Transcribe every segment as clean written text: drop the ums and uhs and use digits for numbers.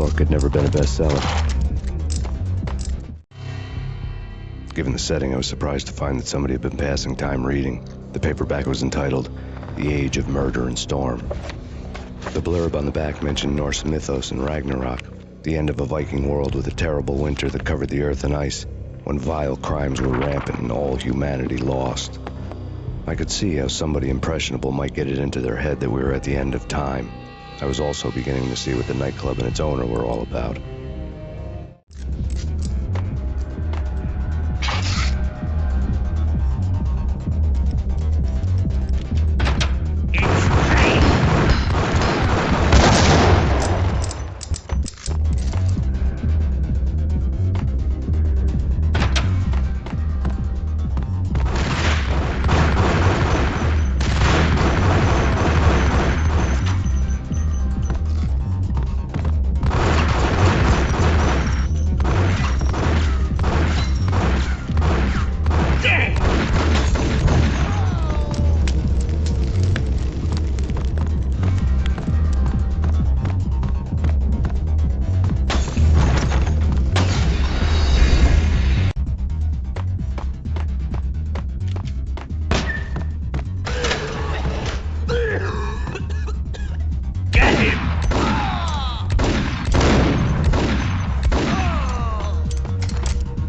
book had never been a bestseller. Given the setting, I was surprised to find that somebody had been passing time reading. The paperback was entitled The Age of Murder and Storm. The blurb on the back mentioned Norse mythos and Ragna Rock, the end of a Viking world with a terrible winter that covered the earth in ice, when vile crimes were rampant and all humanity lost. I could see how somebody impressionable might get it into their head that we were at the end of time. I was also beginning to see what the nightclub and its owner were all about.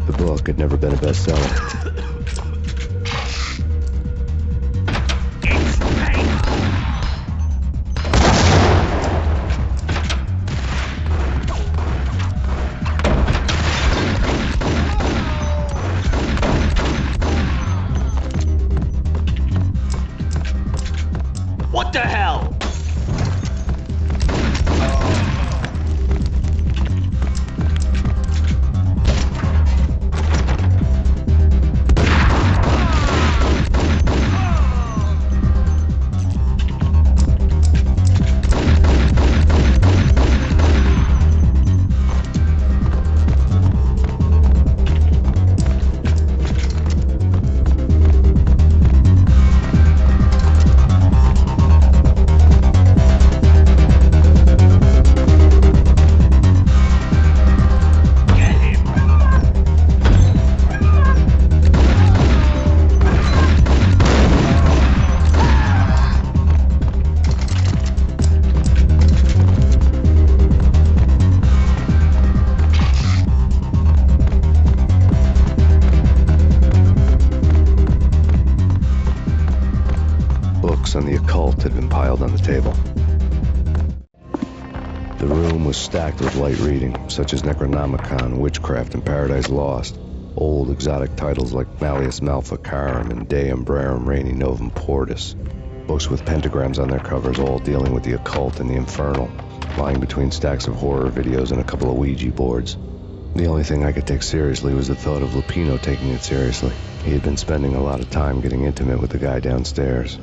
The book had never been a bestseller. What the hell? Books on the occult had been piled on the table. The room was stacked with light reading, such as Necronomicon, Witchcraft, and Paradise Lost. Old exotic titles like Malleus Maleficarum and De Umbrarum Reini Novum Portis. Books with pentagrams on their covers, all dealing with the occult and the infernal, lying between stacks of horror videos and a couple of Ouija boards. The only thing I could take seriously was the thought of Lupino taking it seriously. He had been spending a lot of time getting intimate with the guy downstairs.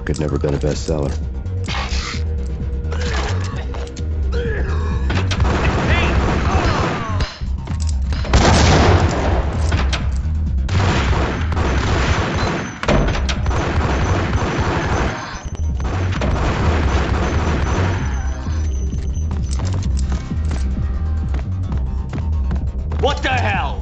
book had never been a bestseller. What the hell?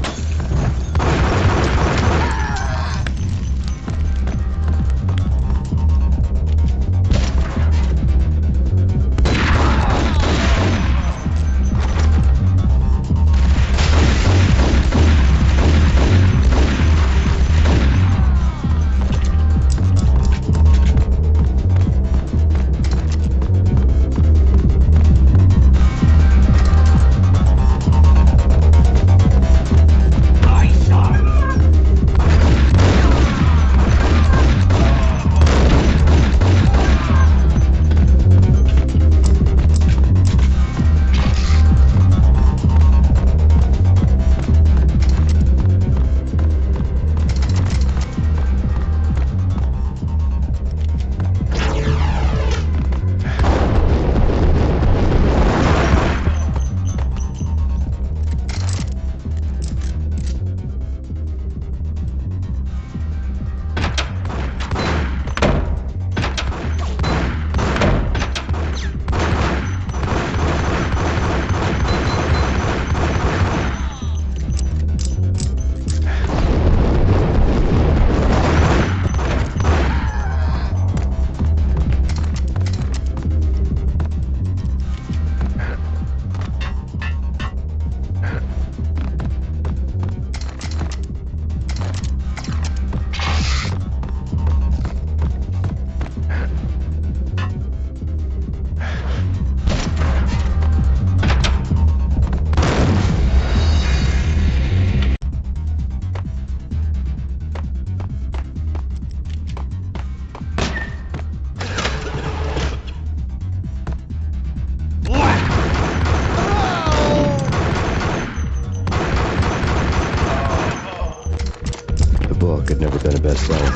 Had never been a bestseller.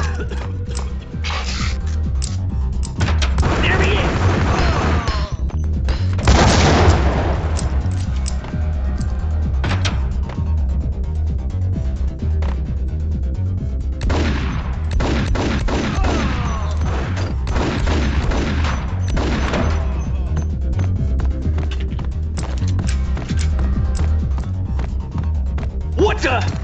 There he is! What the?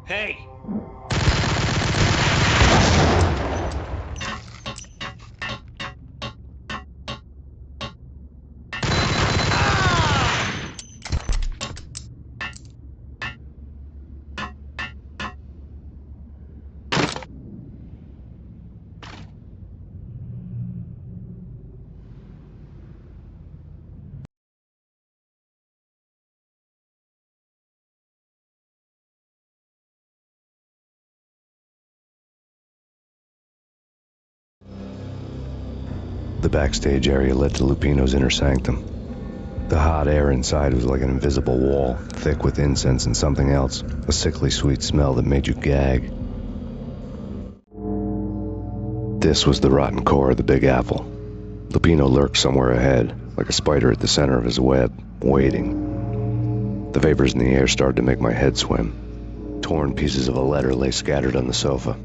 Hey! The backstage area led to Lupino's inner sanctum. The hot air inside was like an invisible wall, thick with incense and something else, a sickly sweet smell that made you gag. This was the rotten core of the Big Apple. Lupino lurked somewhere ahead, like a spider at the center of his web, waiting. The vapors in the air started to make my head swim. Torn pieces of a letter lay scattered on the sofa.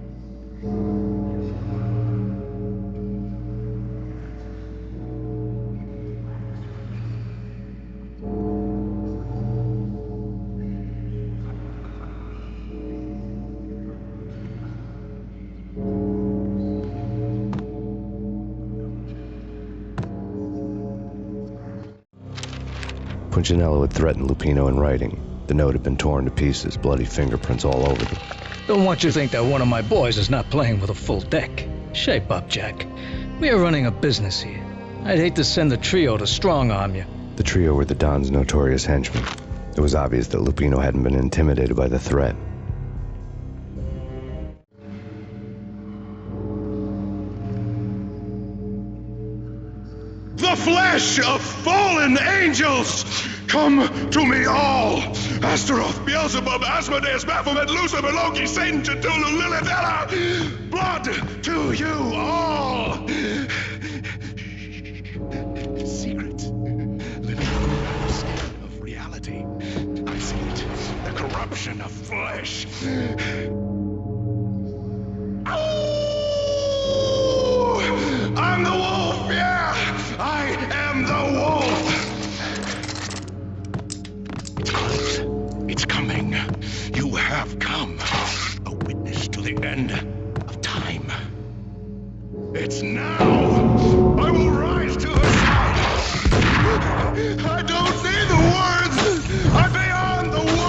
Punchinello had threatened Lupino in writing. The note had been torn to pieces, bloody fingerprints all over them. Don't want you to think that one of my boys is not playing with a full deck. Shape up, Jack. We are running a business here. I'd hate to send the trio to strong-arm you. The trio were the Don's notorious henchmen. It was obvious that Lupino hadn't been intimidated by the threat. flesh of fallen angels! Come to me all! Astaroth, Beelzebub, Asmodeus, Baphomet, Lucifer, Loki, Satan, Cthulhu, Lilith, blood to you all! Secret, living under the skin of reality. I've seen it, the corruption of flesh. Oh, I'm the wolf, yeah! I am the wolf! It's close. It's coming. You have come. A witness to the end of time. It's now. I will rise to her side. I don't need the words. I'm beyond the words.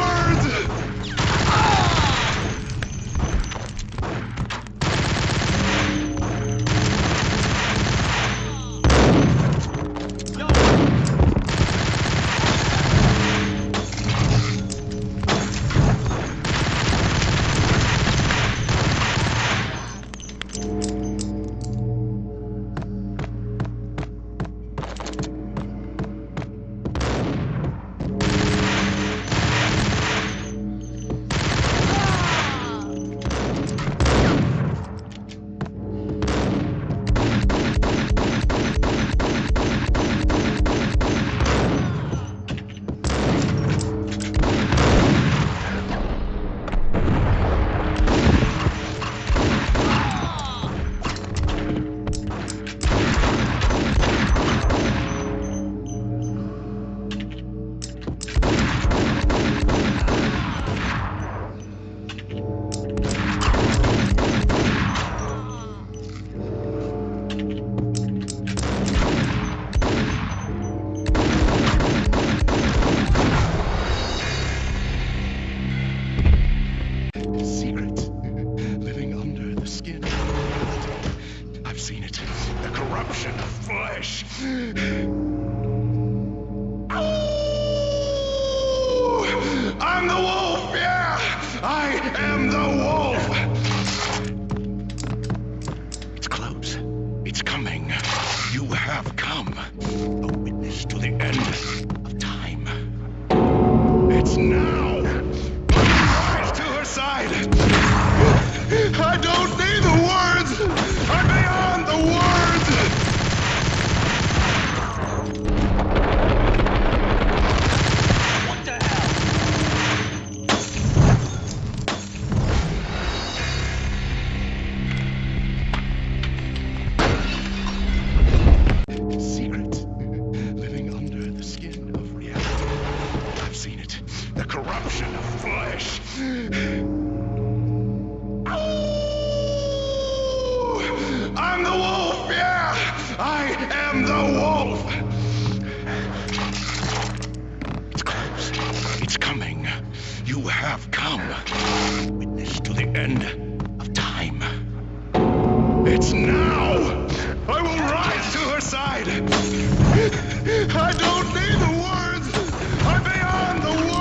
I'm the wolf, yeah! I am the wolf! It's close. It's coming. You have come. A witness to the end of time. It's now! Rise to her side! I don't need the words! I'm beyond the words! I'm the wolf, yeah! I am the wolf! It's close. It's coming. You have come. Witness to the end of time. It's now! I will rise to her side! I don't need the words! I'm beyond the words!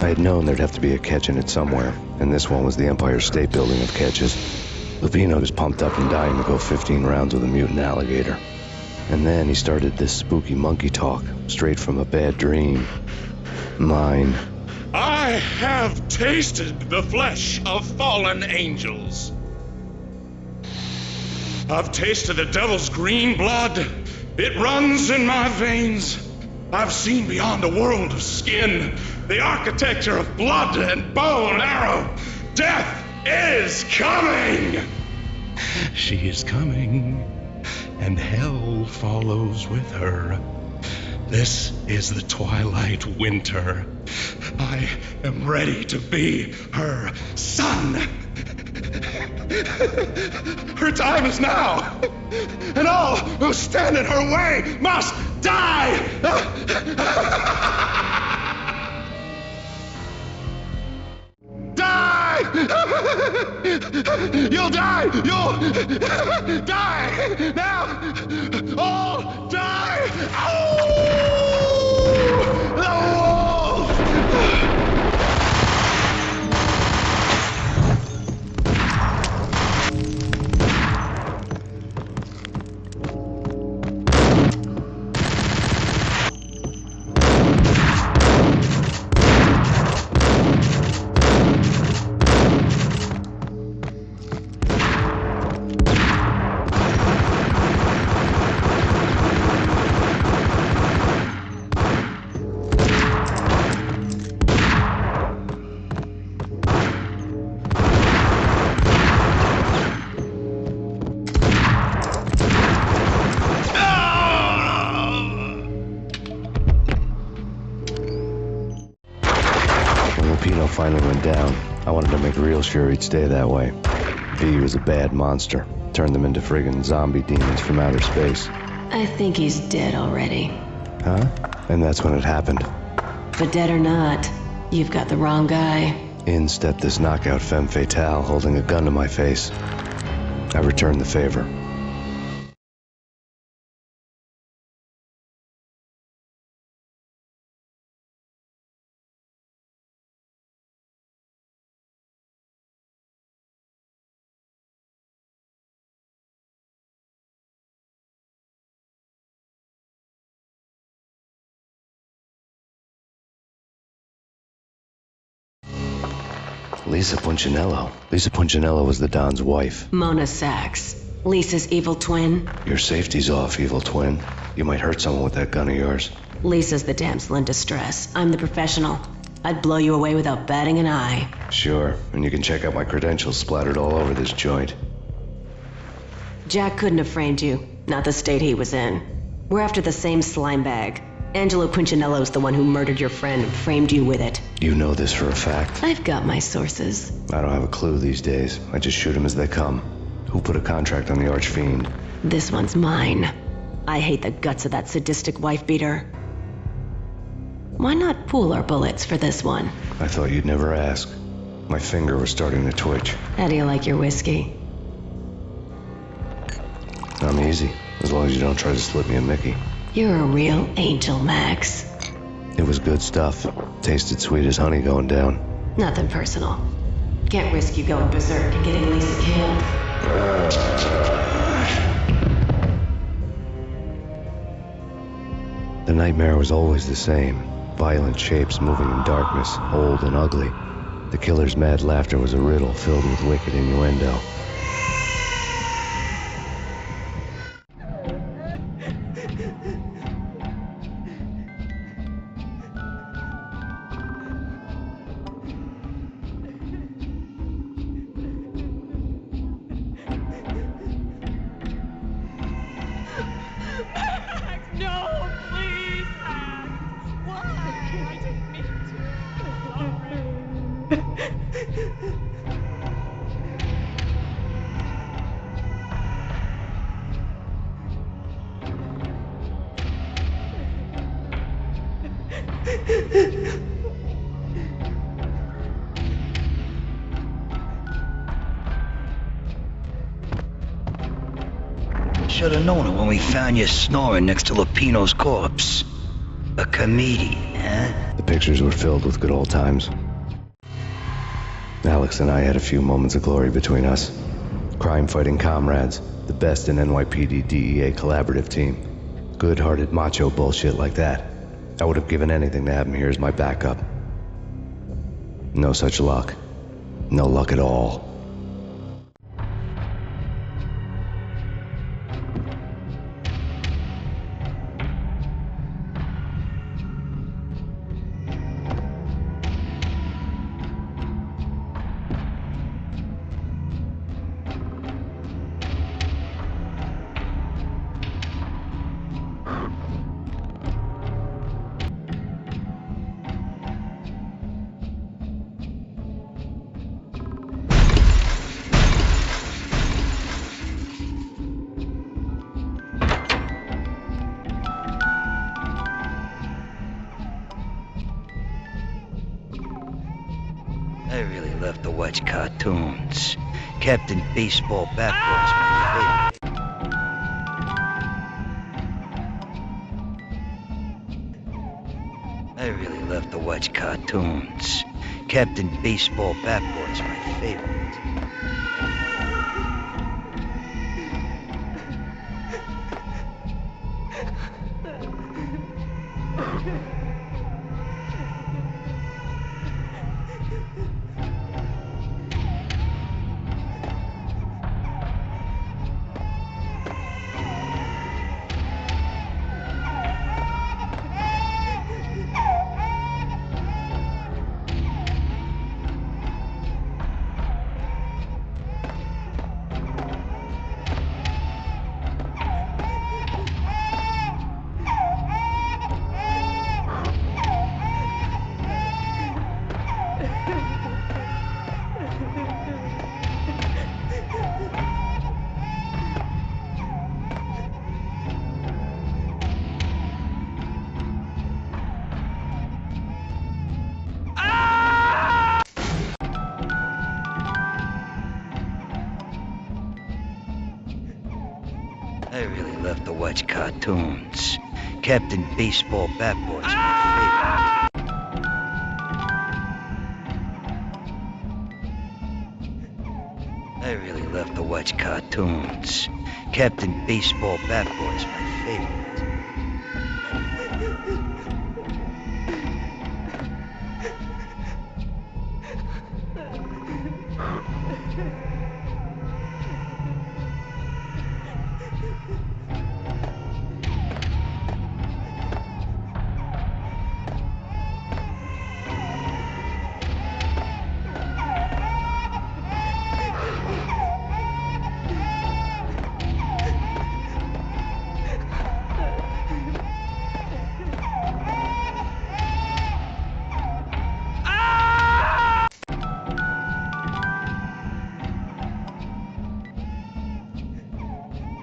I had known there'd have to be a catch in it somewhere, and this one was the Empire State Building of catches. Lupino was pumped up and dying to go 15 rounds with a mutant alligator. And then he started this spooky monkey talk, straight from a bad dream. Mine. I have tasted the flesh of fallen angels. I've tasted the devil's green blood. It runs in my veins. I've seen beyond a world of skin, the architecture of blood and bow and arrow. Death is coming! She is coming, and hell follows with her. This is the twilight winter. I am ready to be her son. Her time is now, and all who stand in her way must die! Die! You'll die! You'll die! Now! All die! Oh! The wolf! Lupino finally went down. I wanted to make real sure he'd stay that way. V was a bad monster. Turned them into friggin' zombie demons from outer space. I think he's dead already. Huh? And that's when it happened. But dead or not, you've got the wrong guy. In stepped this knockout femme fatale holding a gun to my face. I returned the favor. Lisa Punchinello. Lisa Punchinello was the Don's wife. Mona Sachs. Lisa's evil twin. Your safety's off, evil twin. You might hurt someone with that gun of yours. Lisa's the damsel in distress. I'm the professional. I'd blow you away without batting an eye. Sure, and you can check out my credentials splattered all over this joint. Jack couldn't have framed you. Not the state he was in. We're after the same slime bag. Angelo Punchinello's the one who murdered your friend and framed you with it. You know this for a fact. I've got my sources. I don't have a clue these days. I just shoot them as they come. Who put a contract on the Archfiend? This one's mine. I hate the guts of that sadistic wife-beater. Why not pool our bullets for this one? I thought you'd never ask. My finger was starting to twitch. How do you like your whiskey? I'm easy, as long as you don't try to slip me a Mickey. You're a real angel, Max. It was good stuff. Tasted sweet as honey going down. Nothing personal. Can't risk you going berserk and getting Lisa killed. The nightmare was always the same. Violent shapes moving in darkness, old and ugly. The killer's mad laughter was a riddle filled with wicked innuendo. No, please, Max. Why? I didn't mean Should have known it when we found you snoring next to Lupino's corpse. A comedian, huh? The pictures were filled with good old times. Alex and I had a few moments of glory between us. Crime-fighting comrades, the best in NYPD DEA collaborative team. Good-hearted macho bullshit like that. I would have given anything to have him here as my backup. No such luck. No luck at all. I really love to watch cartoons. Captain Baseball Backwards, my favorite. I really love to watch cartoons. Captain Baseball Backwards, my favorite. I really love to watch cartoons. Captain Baseball Backwards, my favorite. I really love to watch cartoons. Captain Baseball Backwards, my favorite.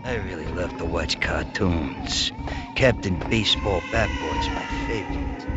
I really love to watch cartoons. Captain Baseball Backwards, my favorite.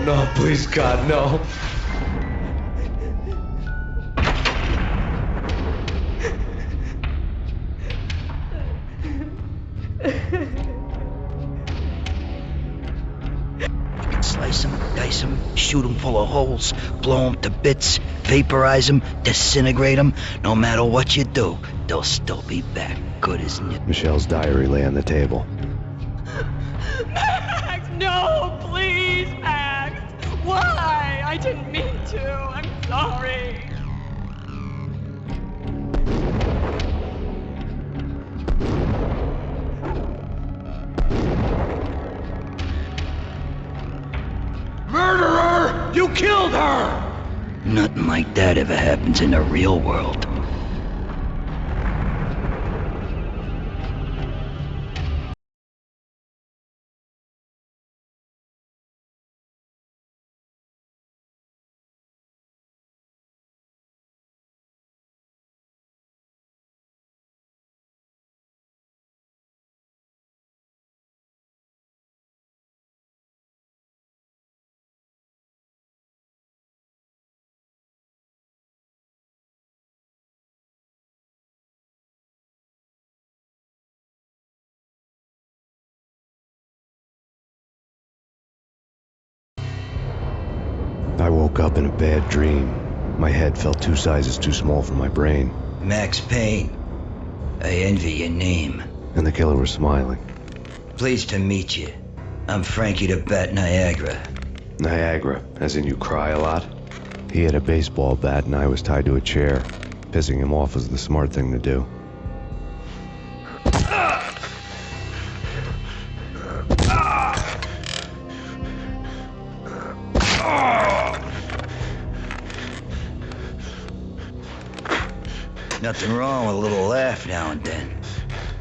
No, please, God, no. Slice them, dice them, shoot them full of holes, blow them to bits, vaporize them, disintegrate them. No matter what you do, they'll still be back good as new. Michelle's diary lay on the table. Max, no, please, Max. Why? I didn't mean to. I'm sorry. Murderer! You killed her! Nothing like that ever happens in the real world. I woke up in a bad dream. My head felt 2 sizes too small for my brain, Max Payne. I envy your name. and the killer was smiling. Pleased to meet you. I'm Frankie the Bat Niagara. Niagara, as in you cry a lot? He had a baseball bat and I was tied to a chair. Pissing him off was the smart thing to do. Nothing wrong with a little laugh now and then.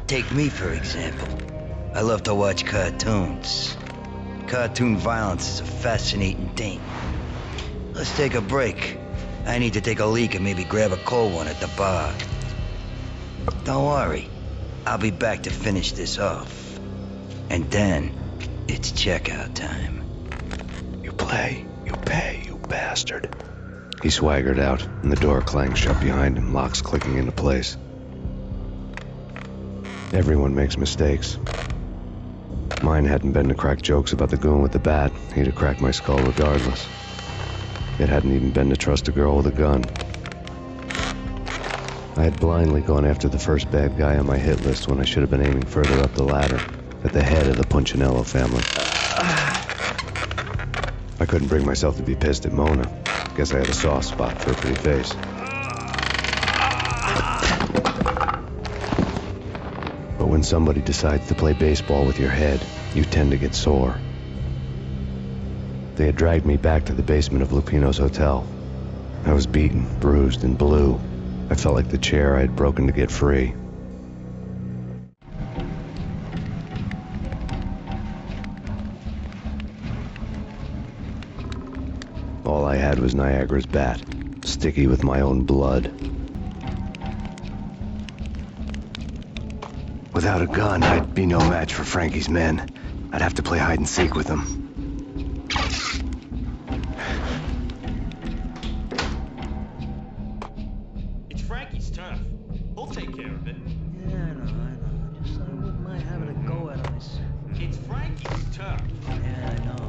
Take me, for example. I love to watch cartoons. Cartoon violence is a fascinating thing. Let's take a break. I need to take a leak and maybe grab a cold one at the bar. Don't worry. I'll be back to finish this off. And then, it's checkout time. You play, you pay, you bastard. He swaggered out, and the door clanged shut behind him, locks clicking into place. Everyone makes mistakes. Mine hadn't been to crack jokes about the goon with the bat. He'd have cracked my skull regardless. It hadn't even been to trust a girl with a gun. I had blindly gone after the first bad guy on my hit list when I should have been aiming further up the ladder, at the head of the Punchinello family. I couldn't bring myself to be pissed at Mona. Guess I had a soft spot for her pretty face. But when somebody decides to play baseball with your head, you tend to get sore. They had dragged me back to the basement of Lupino's hotel. I was beaten, bruised, and blue. I felt like the chair I had broken to get free. All I had was Niagara's bat, sticky with my own blood. Without a gun, I'd be no match for Frankie's men. I'd have to play hide and seek with them. It's Frankie's turf. He'll take care of it. Yeah, I know. Just I wouldn't mind having a go at him. It's Frankie's turf. Yeah, I know.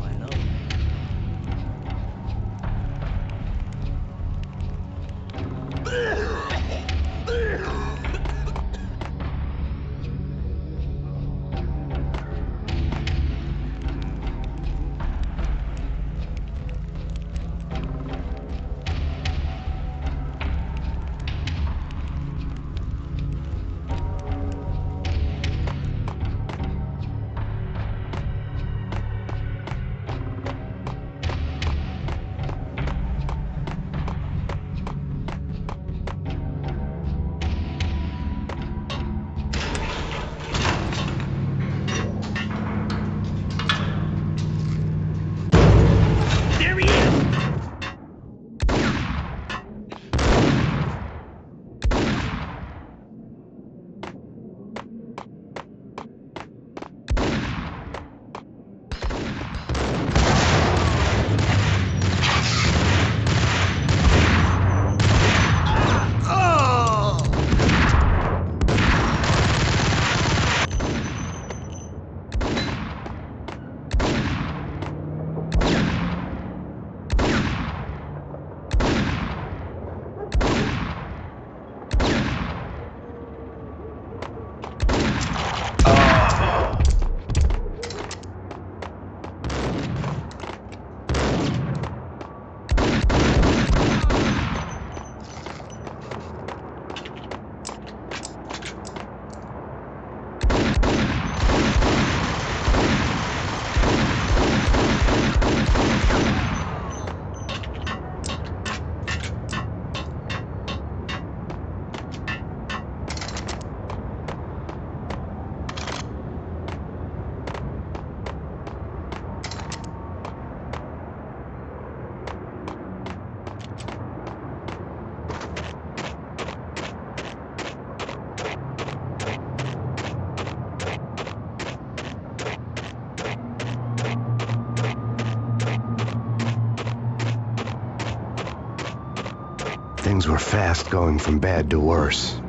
Things were fast going from bad to worse.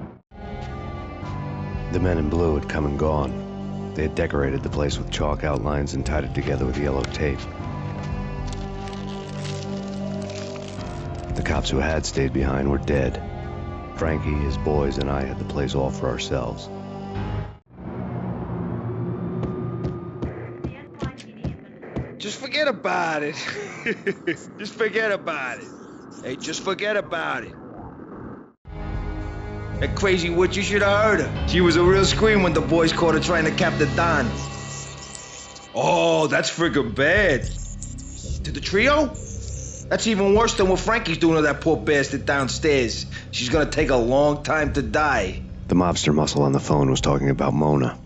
The men in blue had come and gone. They had decorated the place with chalk outlines and tied it together with yellow tape. The cops who had stayed behind were dead. Frankie, his boys, and I had the place all for ourselves. Just forget about it. Just forget about it. Hey, just forget about it. That crazy witch, you should have heard her. She was a real scream when the boys caught her trying to cap the Don. Oh, that's friggin' bad. To the trio? That's even worse than what Frankie's doing to that poor bastard downstairs. She's gonna take a long time to die. The mobster muscle on the phone was talking about Mona.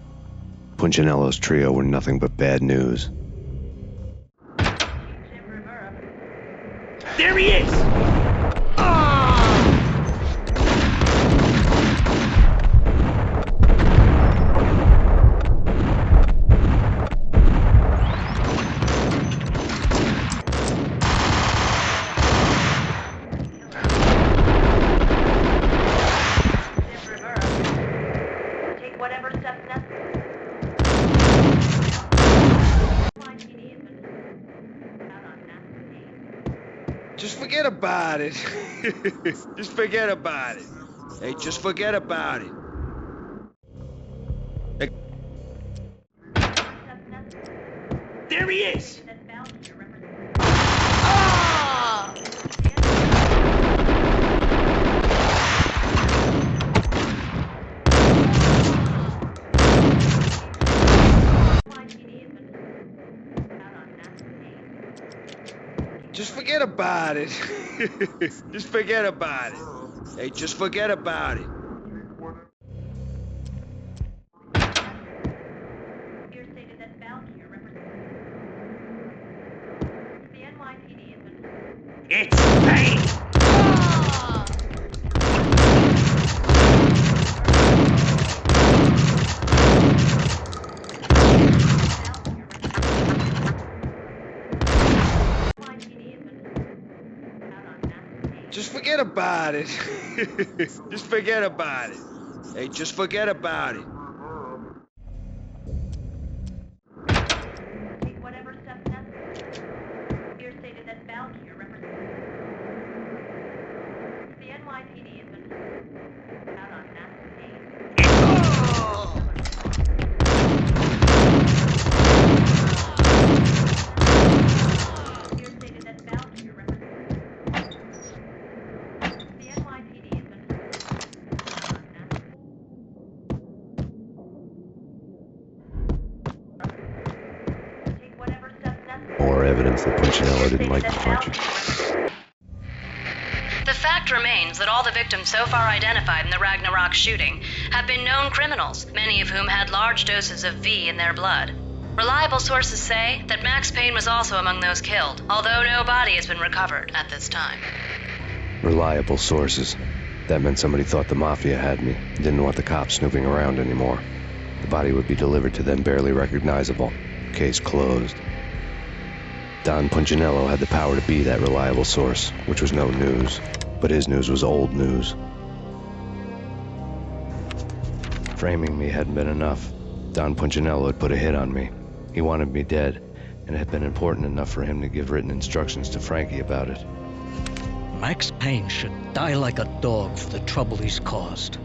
Punchinello's trio were nothing but bad news. There he is! Just forget about it. Just forget about it. Hey, just forget about it. Hey. There he is! Just forget about it. Just forget about it. Hey, just forget about it. It's Payne! Just forget about it. Just forget about it. Hey, just forget about it. Take whatever steps necessary. Here stated that Valkyrie represents the NYPD has been out on massive pain. Here stated that Valkyrie represents the NYPD has been out on massive pain. Take whatever steps necessary. More evidence that Punchinello didn't like the function. The fact remains that all the victims so far identified in the Ragna Rock shooting have been known criminals, many of whom had large doses of V in their blood. Reliable sources say that Max Payne was also among those killed, although no body has been recovered at this time. Reliable sources. That meant somebody thought the Mafia had me, didn't want the cops snooping around anymore. The body would be delivered to them barely recognizable. Case closed. Don Punchinello had the power to be that reliable source, which was no news. But his news was old news. Framing me hadn't been enough. Don Punchinello had put a hit on me. He wanted me dead, and it had been important enough for him to give written instructions to Frankie about it. Max Payne should die like a dog for the trouble he's caused.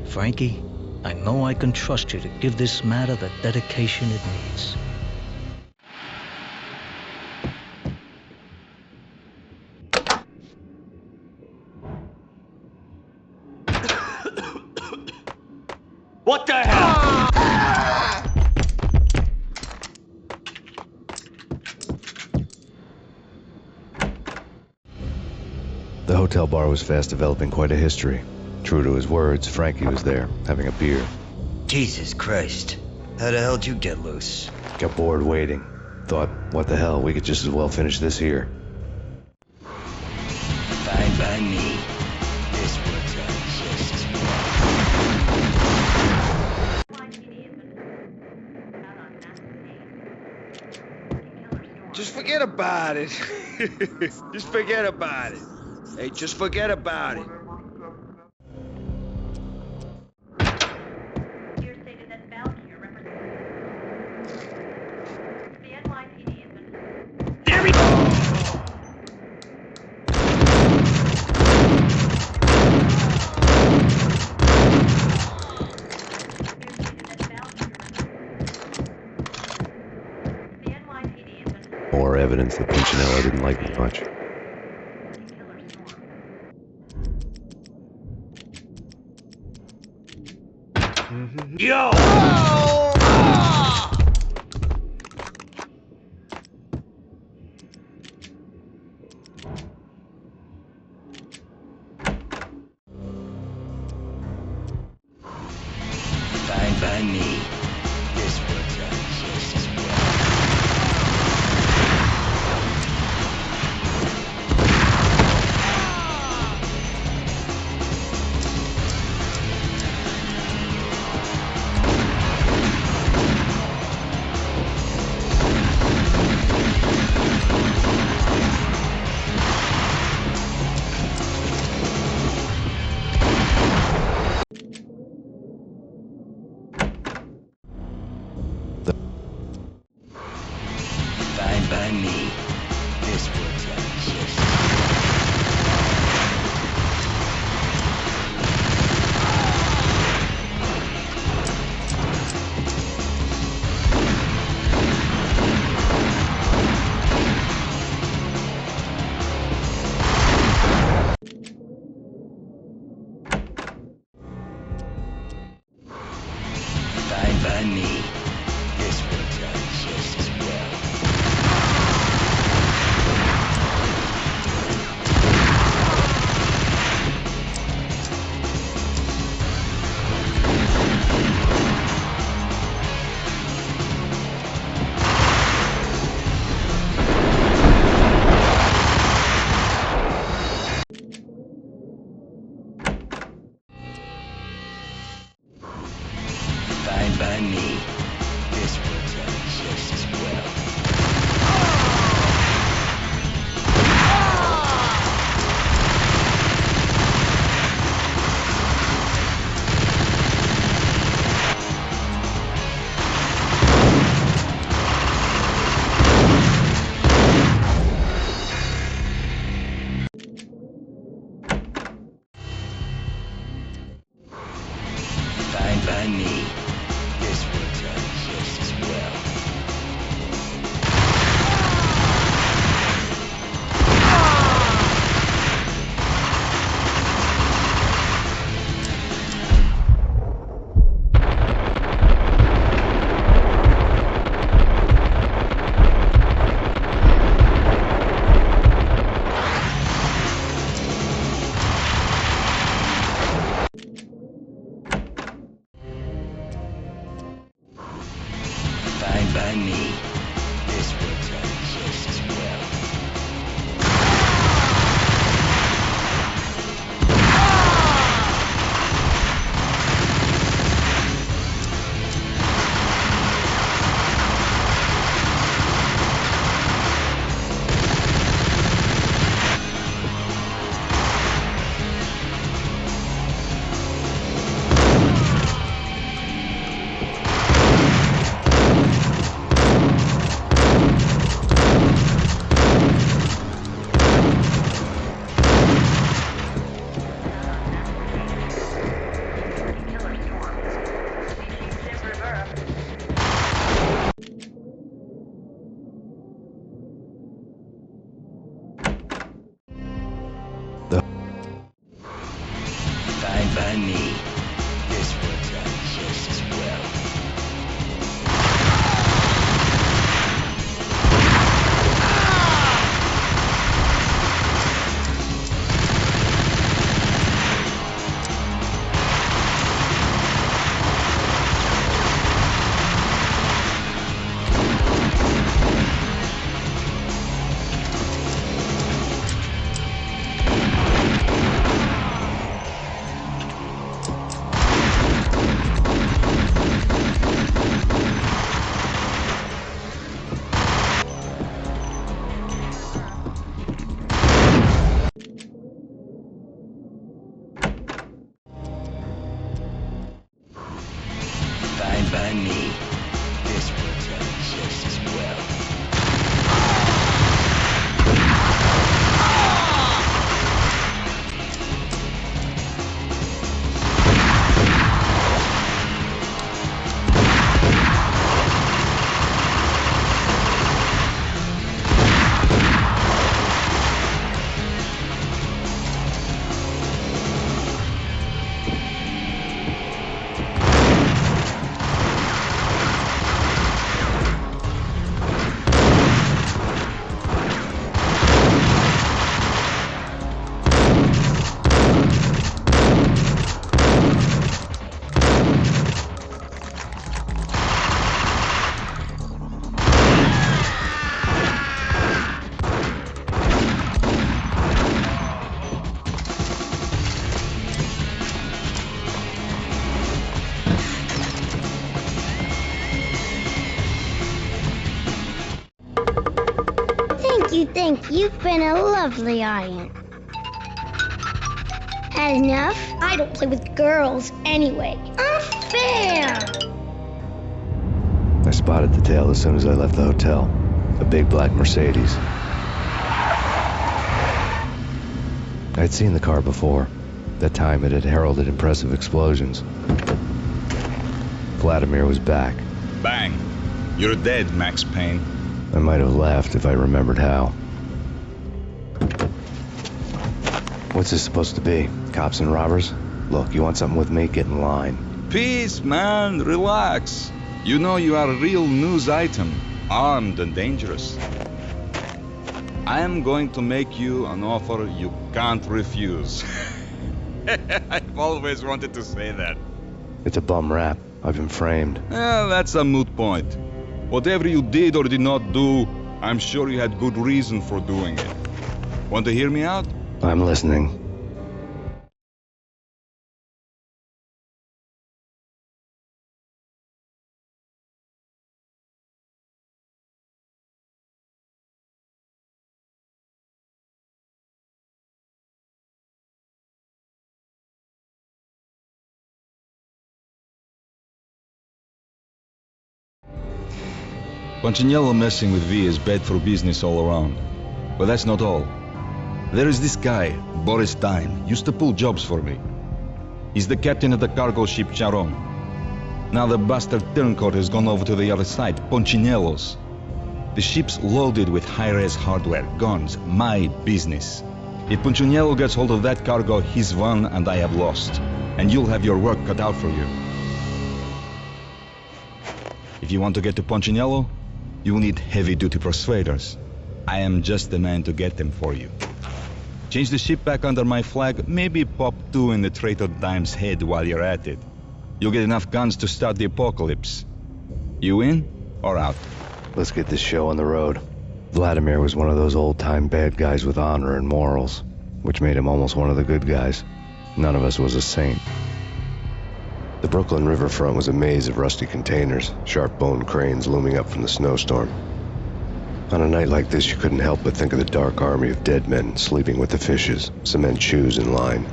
Frankie, I know I can trust you to give this matter the dedication it needs. What the hell? The hotel bar was fast developing quite a history. True to his words, Frankie was there, having a beer. Jesus Christ. How the hell did you get loose? Got bored waiting. Thought, what the hell, we could just as well finish this here. Fine by me. This works out just. Just forget about it. Just forget about it. Hey, just forget about it. There we go! More evidence that Punchinello didn't like me much. Yo! Fine by me. This works out just as well. Fine by me. This works out just as well. Fine by me. This works out just as well. Fine by me. This works out just as well. Fine by me. This works out just as well. Fine by me. This works out just as well. Fine by me. This works out just as well. you've been a lovely audience. Had enough? I don't play with girls anyway. Unfair! I spotted the tail as soon as I left the hotel. A big black Mercedes. I'd seen the car before. That time it had heralded impressive explosions. Vladimir was back. Bang! You're dead, Max Payne. I might have laughed if I remembered how. What's this supposed to be? Cops and robbers? Look, you want something with me? Get in line. Peace, man. Relax. You know you are a real news item. Armed and dangerous. I am going to make you an offer you can't refuse. I've always wanted to say that. It's a bum rap. I've been framed. That's a moot point. Whatever you did or did not do, I'm sure you had good reason for doing it. Want to hear me out? I'm listening. Punchinello messing with V is bad for business all around. But that's not all. There is this guy, Boris Dime, used to pull jobs for me. He's the captain of the cargo ship Charon. Now the bastard turncoat has gone over to the other side, Punchinello's. The ship's loaded with high-res hardware, guns, my business. If Punchinello gets hold of that cargo, he's won and I have lost. And you'll have your work cut out for you. If you want to get to Punchinello, you will need heavy-duty persuaders. I am just the man to get them for you. Change the ship back under my flag, maybe pop 2 in the traitor Dime's head while you're at it. You'll get enough guns to start the apocalypse. You in or out? Let's get this show on the road. Vladimir was one of those old-time bad guys with honor and morals, which made him almost one of the good guys. None of us was a saint. The Brooklyn riverfront was a maze of rusty containers, sharp-boned cranes looming up from the snowstorm. On a night like this, you couldn't help but think of the dark army of dead men sleeping with the fishes, cement shoes in line.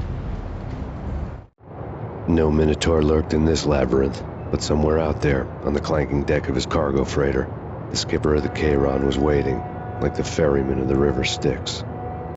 No Minotaur lurked in this labyrinth, but somewhere out there, on the clanking deck of his cargo freighter, the skipper of the Chiron was waiting, like the ferryman of the river Styx.